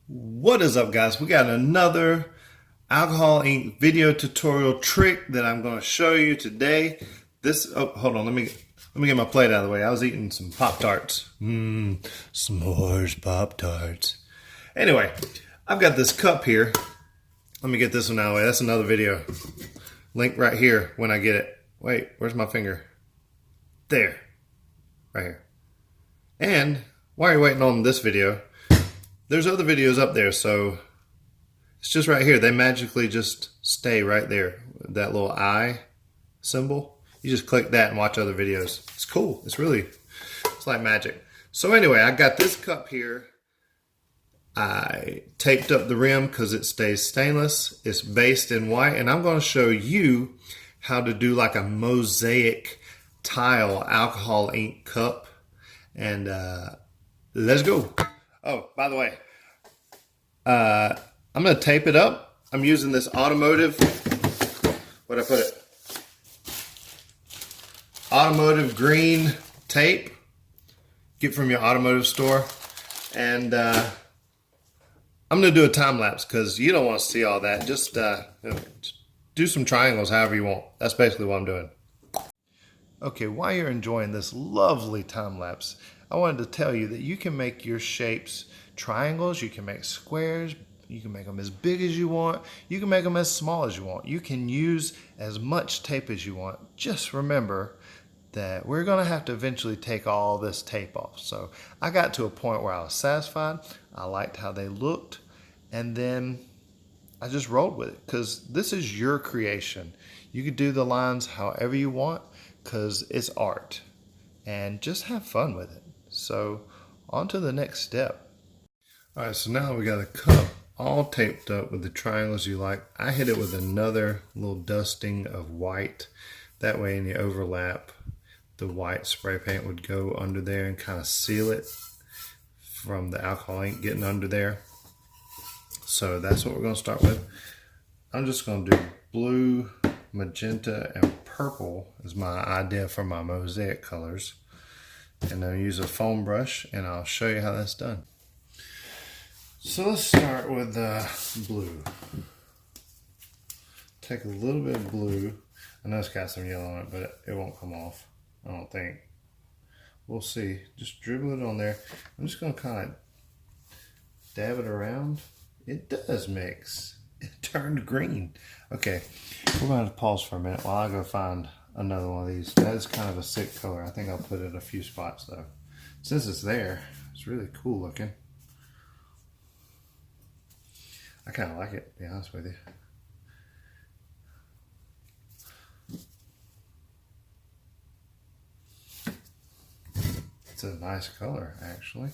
What is up, guys? We got another alcohol ink video tutorial trick that I'm going to show you today. Hold on, let me get my plate out of the way. I was eating some Pop-Tarts. S'mores Pop-Tarts. Anyway, I've got this cup here. Let me get this one out of the way. That's another video. Link right here when I get it. Wait, where's my finger? There. Right here. And while you're waiting on this video, there's other videos up there, so it's just right here. They magically just stay right there. That little eye symbol. You just click that and watch other videos. It's cool. It's like magic. So anyway, I got this cup here. I taped up the rim because it stays stainless. It's based in white, and I'm going to show you how to do like a mosaic tile alcohol ink cup. And let's go. Oh, by the way, I'm going to tape it up. I'm using this automotive, where'd I put it? Automotive green tape. Get from your automotive store. And I'm going to do a time lapse because you don't want to see all that. Just do some triangles however you want. That's basically what I'm doing. Okay, while you're enjoying this lovely time lapse, I wanted to tell you that you can make your shapes triangles, you can make squares, you can make them as big as you want, you can make them as small as you want. You can use as much tape as you want. Just remember that we're going to have to eventually take all this tape off. So I got to a point where I was satisfied, I liked how they looked, and then I just rolled with it because this is your creation. You could do the lines however you want because it's art, and just have fun with it. So on to the next step. All right, so now we got a cup all taped up with the triangles you like. I hit it with another little dusting of white. That way in the overlap, the white spray paint would go under there and kind of seal it from the alcohol ink getting under there. So that's what we're going to start with. I'm just going to do blue, magenta, and purple is my idea for my mosaic colors. And I'll use a foam brush and I'll show you how that's done. So let's start with blue. Take a little bit of blue. I know it's got some yellow on it, but it won't come off, I don't think. We'll see. Just dribble it on there. I'm just going to kind of dab it around. It does mix. It turned green. Okay, we're going to pause for a minute while I go find another one of these. That is kind of a sick color. I think I'll put it in a few spots though. Since it's there, it's really cool looking. I kind of like it, to be honest with you. It's a nice color, actually.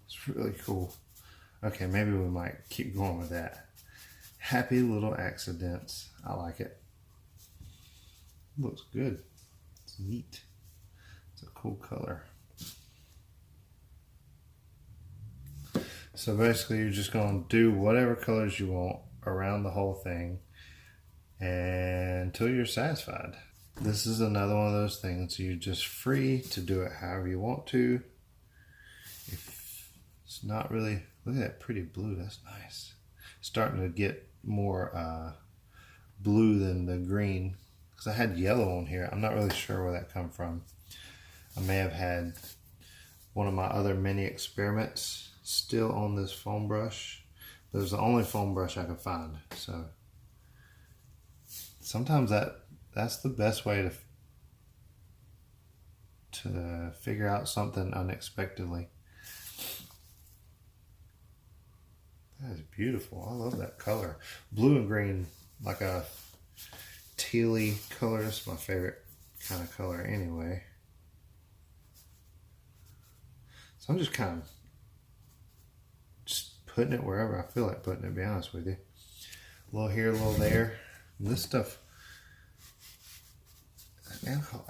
It's really cool. Okay, maybe we might keep going with that. Happy little accidents. I like it. Looks good. It's neat. It's a cool color. So basically you're just going to do whatever colors you want around the whole thing until you're satisfied. This is another one of those things you're just free to do it however you want to. If it's not really, look at that pretty blue, that's nice. Starting to get more blue than the green. Because I had yellow on here. I'm not really sure where that come from. I may have had one of my other mini experiments still on this foam brush. But it was the only foam brush I could find. So sometimes that's the best way to figure out something unexpectedly. That is beautiful. I love that color. Blue and green, like a tealy color. That's my favorite kind of color anyway. So I'm just kind of just putting it wherever I feel like putting it, to be honest with you. A little here, a little there. And this stuff,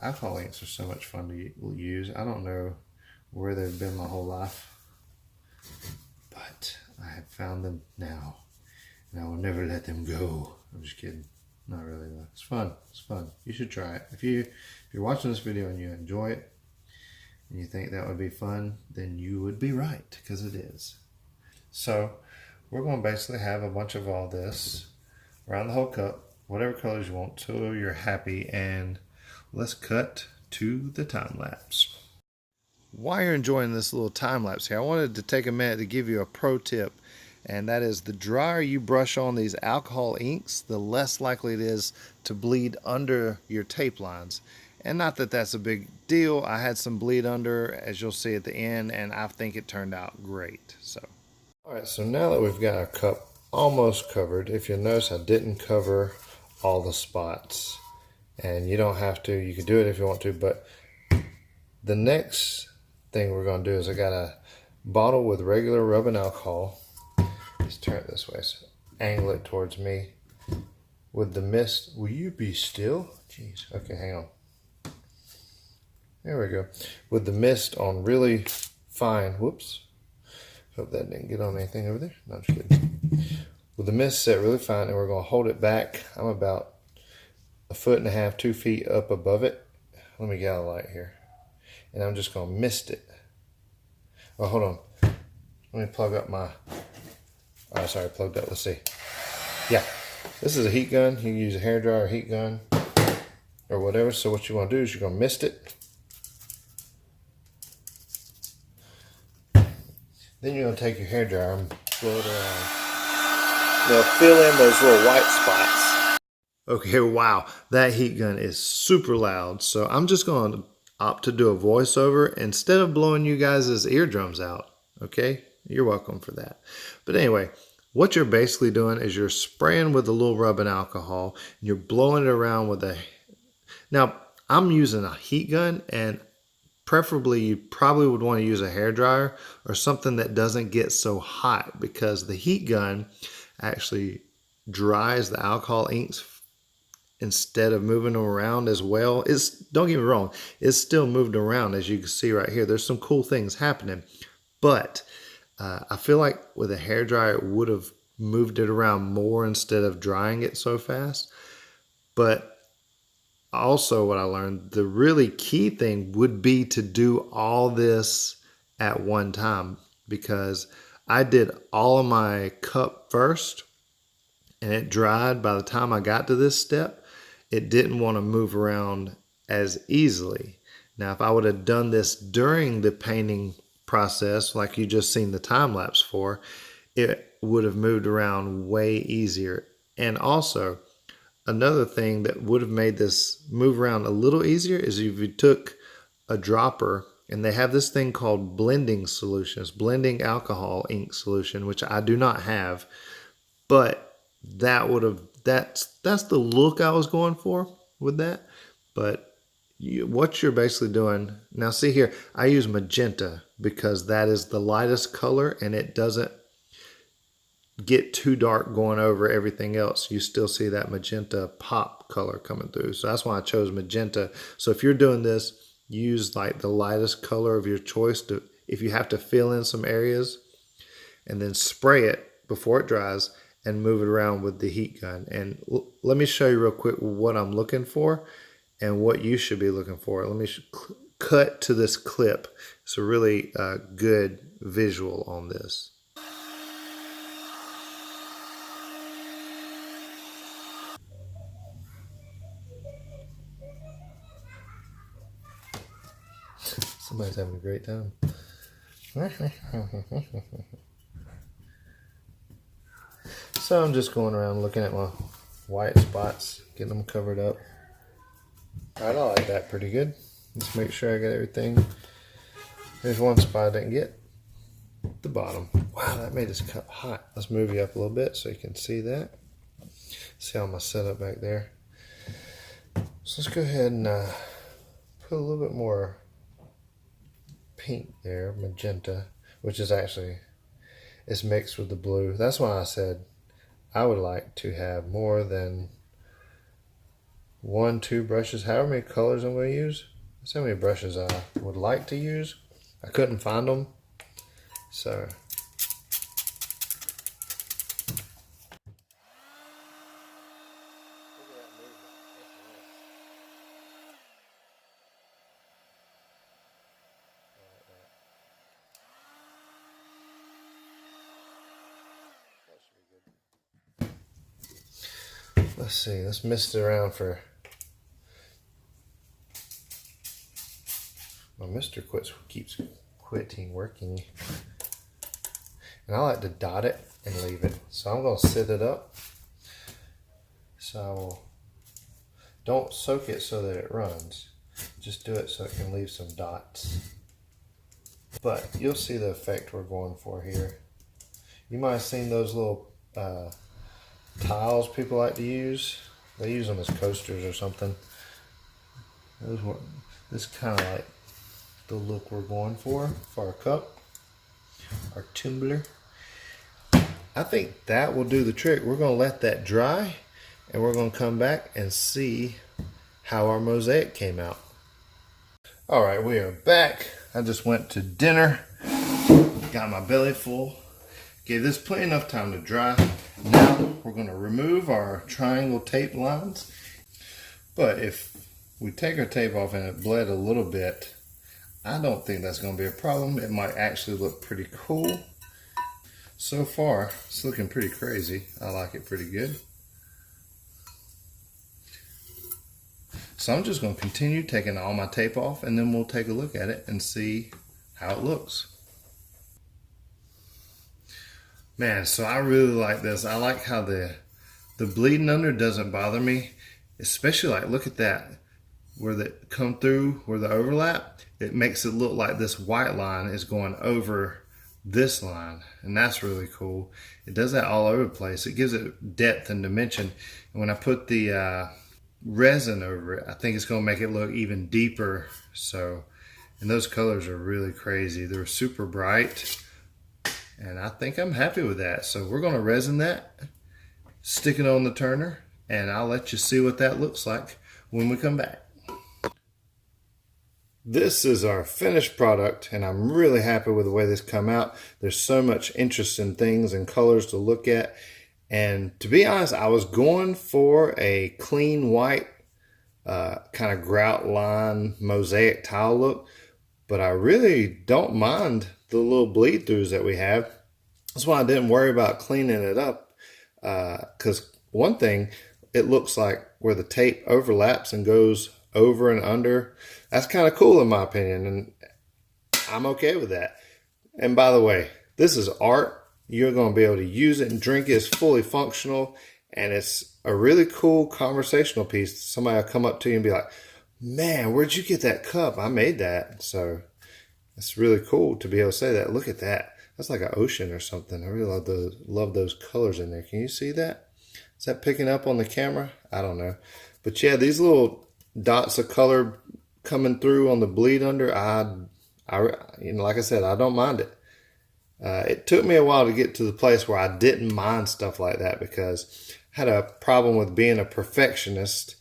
alcohol inks are so much fun to use. I don't know where they've been my whole life, but I have found them now, and I will never let them go. I'm just kidding. Not really though. It's fun. It's fun. You should try it. If you're watching this video and you enjoy it, and you think that would be fun, then you would be right, because it is. So we're going to basically have a bunch of all this around the whole cup, whatever colors you want till you're happy, and let's cut to the time lapse. While you're enjoying this little time lapse here, I wanted to take a minute to give you a pro tip, and that is the drier you brush on these alcohol inks, the less likely it is to bleed under your tape lines. And not that that's a big deal. I had some bleed under, as you'll see at the end, and I think it turned out great. All right, so now that we've got our cup almost covered, if you'll notice I didn't cover all the spots. And you don't have to, you can do it if you want to, but the next thing we're going to do is I got a bottle with regular rubbing alcohol. Let's turn it this way, so angle it towards me. With the mist, will you be still? Jeez, okay, hang on. There we go. With the mist on really fine, whoops. Hope that didn't get on anything over there. No, I'm just kidding. With the mist set really fine, and we're going to hold it back. I'm about 1.5 feet, 2 feet up above it. Let me get a light here. And I'm just going to mist it. Oh, hold on. Let me plug up my... Oh, sorry, plugged up. Let's see. Yeah, this is a heat gun. You can use a hairdryer or heat gun or whatever. So what you want to do is you're going to mist it. Then you're going to take your hairdryer and blow it around. Now fill in those little white spots. Okay, wow, that heat gun is super loud. So I'm just going to opt to do a voiceover instead of blowing you guys' eardrums out. Okay, you're welcome for that. But anyway, what you're basically doing is you're spraying with a little rubbing alcohol and you're blowing it around with a... Now, I'm using a heat gun, and preferably you probably would want to use a hairdryer or something that doesn't get so hot, because the heat gun actually dries the alcohol inks instead of moving them around as well. Don't get me wrong, it's still moved around, as you can see right here. There's some cool things happening, but I feel like with a hairdryer it would have moved it around more instead of drying it so fast. But also what I learned, the really key thing would be to do all this at one time, because I did all of my cup first and it dried. By the time I got to this step, it didn't want to move around as easily. Now, if I would have done this during the painting process, like you just seen the time lapse for, it would have moved around way easier. And also, another thing that would have made this move around a little easier is if you took a dropper, and they have this thing called blending solutions, blending alcohol ink solution, which I do not have, but that would have, that's the look I was going for with that. But what you're basically doing, now see here, I use magenta because that is the lightest color and it doesn't get too dark going over everything else. You still see that magenta pop color coming through. So that's why I chose magenta. So if you're doing this, use like the lightest color of your choice to, if you have to fill in some areas, and then spray it before it dries and move it around with the heat gun. And let me show you real quick what I'm looking for and what you should be looking for. Let me cut to this clip. It's a really good visual on this. Somebody's having a great time. So I'm just going around looking at my white spots, getting them covered up. Alright, I like that pretty good. Let's make sure I got everything. There's one spot I didn't get. The bottom. Wow, that made this cup hot. Let's move you up a little bit so you can see that. See all my setup back there. So let's go ahead and put a little bit more pink there, magenta, which is actually, it's mixed with the blue. That's why I said I would like to have more than 1, 2 brushes, however many colors I'm going to use. That's how many brushes I would like to use. I couldn't find them, so Let's see, let's mist it around for... My mister keeps quitting working. And I like to dot it and leave it. So I'm going to sit it up. So I will, don't soak it so that it runs. Just do it so it can leave some dots. But you'll see the effect we're going for here. You might have seen those little tiles people like to use. They use them as coasters or something. This kind of like the look we're going for our cup, our tumbler. I think that will do the trick. We're going to let that dry and we're going to come back and see how our mosaic came out. All right, we are back. I just went to dinner, got my belly full, gave this plenty enough time to dry. Now we're going to remove our triangle tape lines. But if we take our tape off and it bled a little bit, I don't think that's going to be a problem. It might actually look pretty cool. So far, it's looking pretty crazy. I like it pretty good. So I'm just going to continue taking all my tape off and then we'll take a look at it and see how it looks. Man, so I really like this. I like how the bleeding under doesn't bother me. Especially like, look at that. Where that come through, where the overlap, it makes it look like this white line is going over this line. And that's really cool. It does that all over the place. It gives it depth and dimension. And when I put the resin over it, I think it's going to make it look even deeper. So, and those colors are really crazy. They're super bright. And I think I'm happy with that. So we're going to resin that, stick it on the turner, and I'll let you see what that looks like when we come back. This is our finished product, and I'm really happy with the way this come out. There's so much interesting things and colors to look at. And to be honest, I was going for a clean white kind of grout line mosaic tile look, but I really don't mind the little bleed throughs that we have. That's why I didn't worry about cleaning it up, because one thing, it looks like where the tape overlaps and goes over and under. That's kind of cool in my opinion, and I'm okay with that. And by the way, this is art. You're going to be able to use it and drink it. It's fully functional, and it's a really cool conversational piece. Somebody will come up to you and be like, man, where'd you get that cup? I made that. So it's really cool to be able to say that. Look at that. That's like an ocean or something. I really love those colors in there. Can you see that? Is that picking up on the camera? I don't know. But yeah, these little dots of color coming through on the bleed under, you know, like I said, I don't mind it. It took me a while to get to the place where I didn't mind stuff like that, because I had a problem with being a perfectionist,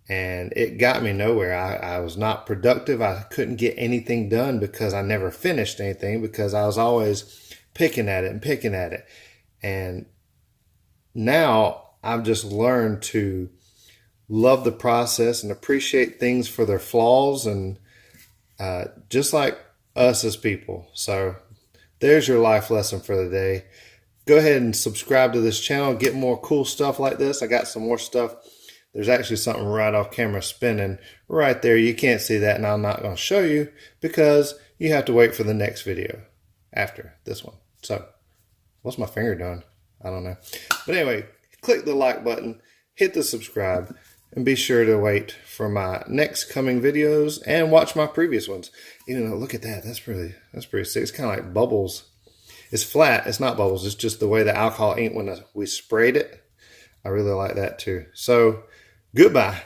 and it got me nowhere. I was not productive. I couldn't get anything done because I never finished anything, because I was always picking at it and picking at it. And now I've just learned to love the process and appreciate things for their flaws, and just like us as people. So there's your life lesson for the day. Go ahead and subscribe to this channel. Get more cool stuff like this. I got some more stuff. There's actually something right off camera spinning right there. You can't see that, and I'm not going to show you because you have to wait for the next video after this one. So what's my finger doing? I don't know. But anyway, click the like button, hit the subscribe, and be sure to wait for my next coming videos and watch my previous ones. You know, look at that. That's pretty sick. It's kind of like bubbles. It's flat. It's not bubbles. It's just the way the alcohol ink when we sprayed it. I really like that too. So goodbye.